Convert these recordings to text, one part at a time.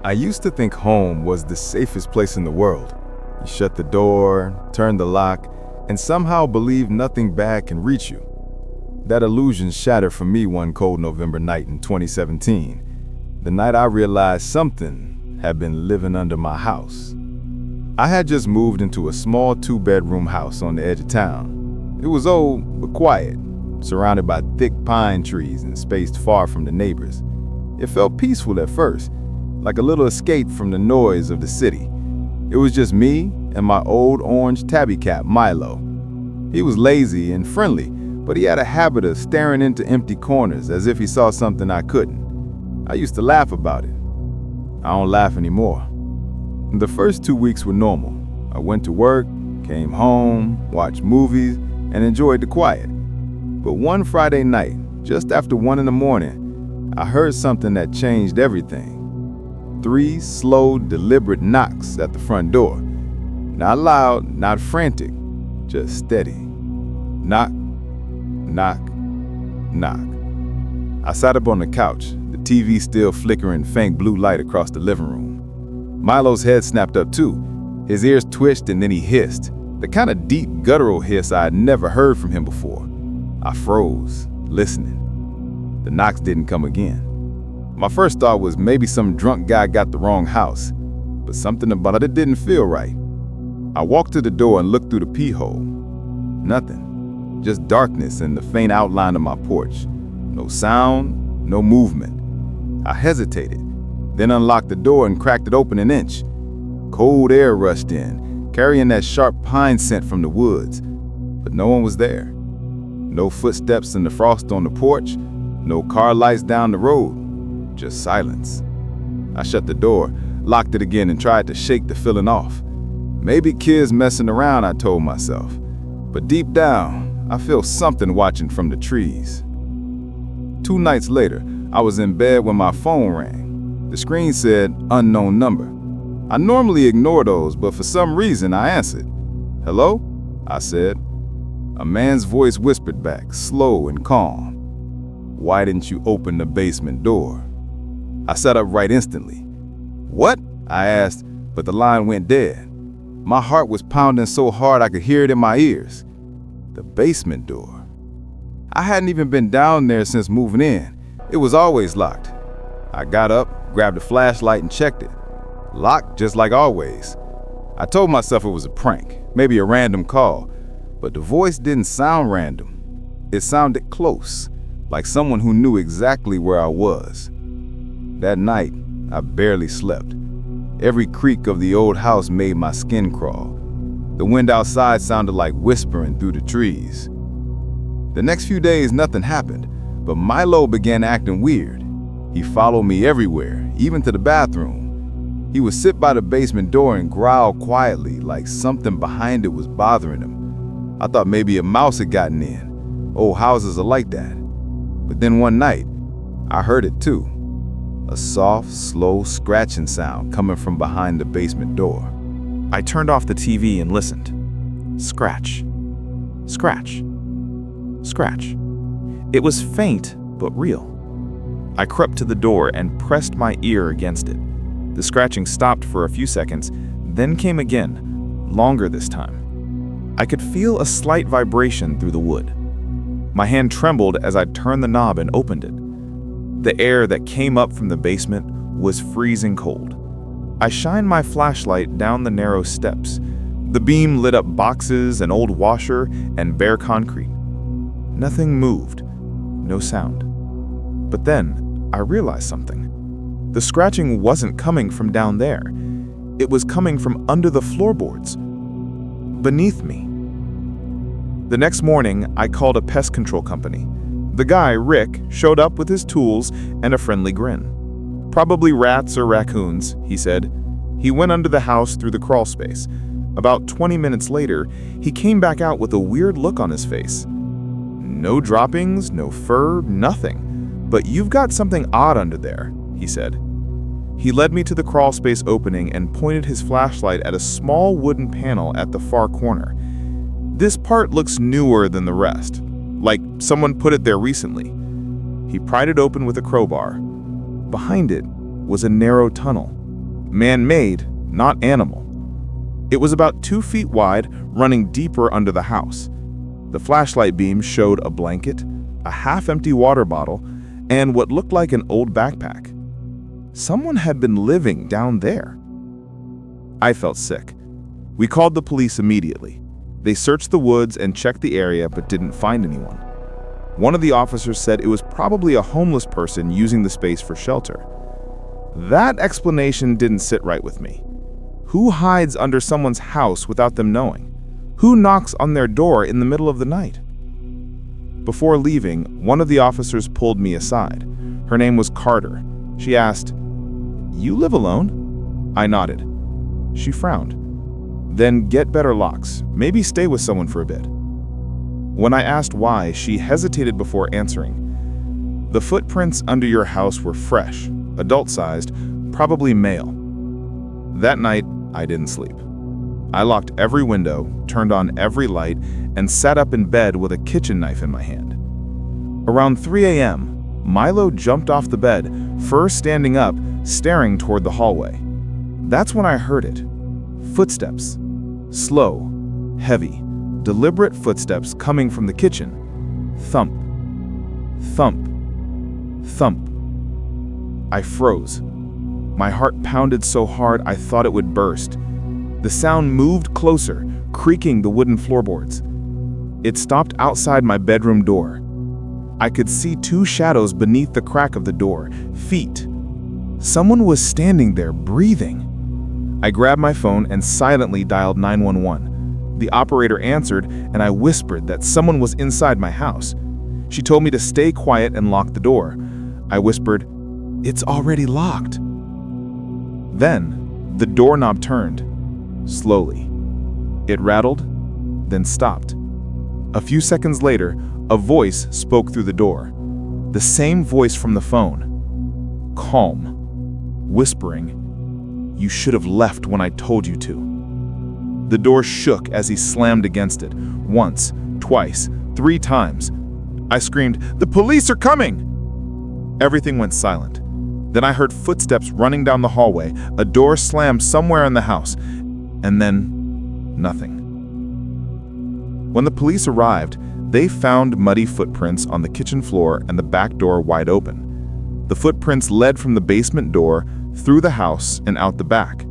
I used to think home was the safest place in the world. You shut the door, turn the lock, and somehow believe nothing bad can reach you. That illusion shattered for me one cold November night in 2017, the night I realized something had been living under my house. I had just moved into a small 2-bedroom house on the edge of town. It was old but quiet, surrounded by thick pine trees and spaced far from the neighbors. It felt peaceful at first, like a little escape from the noise of the city. It was just me and my old orange tabby cat, Milo. He was lazy and friendly, but he had a habit of staring into empty corners as if he saw something I couldn't. I used to laugh about it. I don't laugh anymore. The first 2 weeks were normal. I went to work, came home, watched movies, and enjoyed the quiet. But one Friday night, just after 1 in the morning, I heard something that changed everything. 3 slow, deliberate knocks at the front door. Not loud, not frantic, just steady. Knock, knock, knock. I sat up on the couch, the TV still flickering faint blue light across the living room. Milo's head snapped up too. His ears twitched and then he hissed, the kind of deep, guttural hiss I had never heard from him before. I froze, listening. The knocks didn't come again. My first thought was maybe some drunk guy got the wrong house, but something about it didn't feel right. I walked to the door and looked through the peephole. Nothing, just darkness and the faint outline of my porch. No sound, no movement. I hesitated, then unlocked the door and cracked it open an inch. Cold air rushed in, carrying that sharp pine scent from the woods, but no one was there. No footsteps in the frost on the porch, no car lights down the road. Just silence. I shut the door, locked it again, and tried to shake the feeling off. Maybe kids messing around, I told myself. But deep down, I feel something watching from the trees. 2 nights later, I was in bed when my phone rang. The screen said, unknown number. I normally ignore those, but for some reason I answered. Hello? I said. A man's voice whispered back, slow and calm. Why didn't you open the basement door? I sat up right instantly. What? I asked, but the line went dead. My heart was pounding so hard I could hear it in my ears. The basement door. I hadn't even been down there since moving in. It was always locked. I got up, grabbed a flashlight and checked it. Locked just like always. I told myself it was a prank, maybe a random call, but the voice didn't sound random. It sounded close, like someone who knew exactly where I was. That night, I barely slept. Every creak of the old house made my skin crawl. The wind outside sounded like whispering through the trees. The next few days, nothing happened, but Milo began acting weird. He followed me everywhere, even to the bathroom. He would sit by the basement door and growl quietly, like something behind it was bothering him. I thought maybe a mouse had gotten in. Old houses are like that. But then one night, I heard it too. A soft, slow scratching sound coming from behind the basement door. I turned off the TV and listened. Scratch. Scratch. Scratch. It was faint, but real. I crept to the door and pressed my ear against it. The scratching stopped for a few seconds, then came again, longer this time. I could feel a slight vibration through the wood. My hand trembled as I turned the knob and opened it. The air that came up from the basement was freezing cold. I shined my flashlight down the narrow steps. The beam lit up boxes, an old washer, and bare concrete. Nothing moved, no sound. But then I realized something. The scratching wasn't coming from down there. It was coming from under the floorboards, beneath me. The next morning, I called a pest control company. The guy, Rick, showed up with his tools and a friendly grin. Probably rats or raccoons, he said. He went under the house through the crawl space. About 20 minutes later, he came back out with a weird look on his face. No droppings, no fur, nothing. But you've got something odd under there, he said. He led me to the crawl space opening and pointed his flashlight at a small wooden panel at the far corner. This part looks newer than the rest, like someone put it there recently. He pried it open with a crowbar. Behind it was a narrow tunnel, Man-made, not animal. It was about 2 feet wide, running deeper under the house. The flashlight beam showed a blanket, a half-empty water bottle, and what looked like an old backpack. Someone had been living down there. I felt sick. We called the police immediately. They searched the woods and checked the area but didn't find anyone. One of the officers said it was probably a homeless person using the space for shelter. That explanation didn't sit right with me. Who hides under someone's house without them knowing? Who knocks on their door in the middle of the night? Before leaving, one of the officers pulled me aside. Her name was Carter. She asked, "You live alone?" I nodded. She frowned. "Then get better locks. Maybe stay with someone for a bit." When I asked why, she hesitated before answering. "The footprints under your house were fresh, adult-sized, probably male." That night, I didn't sleep. I locked every window, turned on every light, and sat up in bed with a kitchen knife in my hand. Around 3 a.m., Milo jumped off the bed, first standing up, staring toward the hallway. That's when I heard it. Footsteps. Slow, heavy, deliberate footsteps coming from the kitchen. Thump. Thump. Thump. I froze. My heart pounded so hard I thought it would burst. The sound moved closer, creaking the wooden floorboards. It stopped outside my bedroom door. I could see 2 shadows beneath the crack of the door, feet. Someone was standing there, breathing. I grabbed my phone and silently dialed 911. The operator answered, and I whispered that someone was inside my house. She told me to stay quiet and lock the door. I whispered, "It's already locked." Then, the doorknob turned. Slowly. It rattled, then stopped. A few seconds later, a voice spoke through the door. The same voice from the phone. Calm. Whispering, "You should have left when I told you to." The door shook as he slammed against it. Once, twice, 3 times. I screamed, "The police are coming!" Everything went silent. Then I heard footsteps running down the hallway, a door slammed somewhere in the house, and then nothing. When the police arrived, they found muddy footprints on the kitchen floor and the back door wide open. The footprints led from the basement door, through the house, and out the back.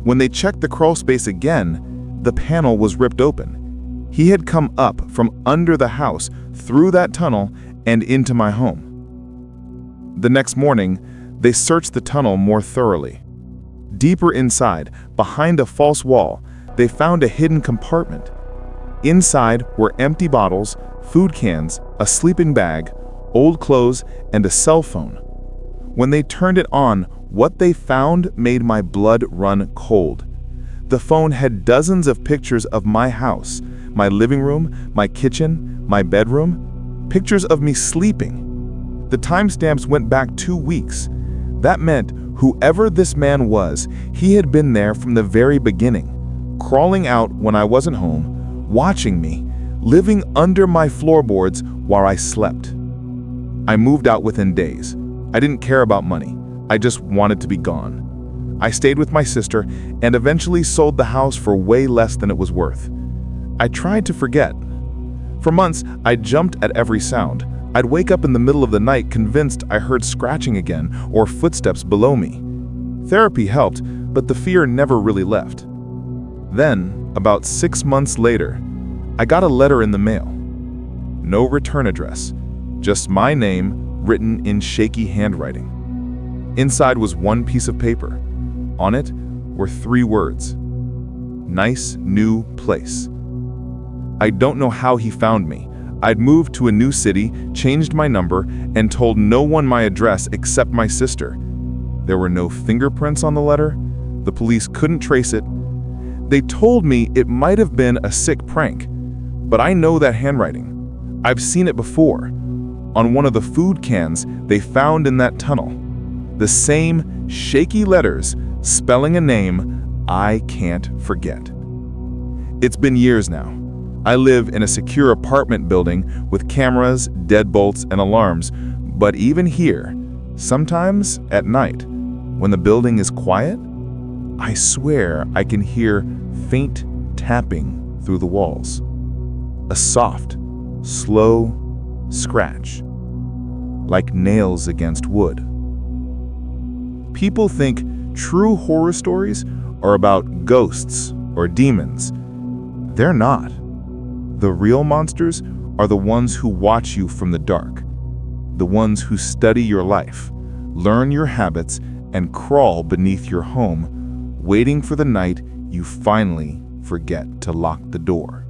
When they checked the crawl space again, the panel was ripped open. He had come up from under the house, through that tunnel, and into my home. The next morning, they searched the tunnel more thoroughly. Deeper inside, behind a false wall, they found a hidden compartment. Inside were empty bottles, food cans, a sleeping bag, old clothes, and a cell phone. When they turned it on, what they found made my blood run cold. The phone had dozens of pictures of my house, my living room, my kitchen, my bedroom, pictures of me sleeping. The timestamps went back 2 weeks. That meant whoever this man was, he had been there from the very beginning, crawling out when I wasn't home, watching me, living under my floorboards while I slept. I moved out within days. I didn't care about money. I just wanted to be gone. I stayed with my sister and eventually sold the house for way less than it was worth. I tried to forget. For months, I jumped at every sound. I'd wake up in the middle of the night convinced I heard scratching again or footsteps below me. Therapy helped, but the fear never really left. Then, about 6 months later, I got a letter in the mail. No return address, just my name written in shaky handwriting. Inside was one piece of paper. On it were 3 words. Nice new place. I don't know how he found me. I'd moved to a new city, changed my number, and told no one my address except my sister. There were no fingerprints on the letter. The police couldn't trace it. They told me it might have been a sick prank, but I know that handwriting. I've seen it before. On one of the food cans they found in that tunnel. The same shaky letters spelling a name I can't forget. It's been years now. I live in a secure apartment building with cameras, deadbolts, and alarms, but even here, sometimes at night, when the building is quiet, I swear I can hear faint tapping through the walls. A soft, slow scratch, like nails against wood. People think true horror stories are about ghosts or demons. They're not. The real monsters are the ones who watch you from the dark, the ones who study your life, learn your habits, and crawl beneath your home, waiting for the night you finally forget to lock the door.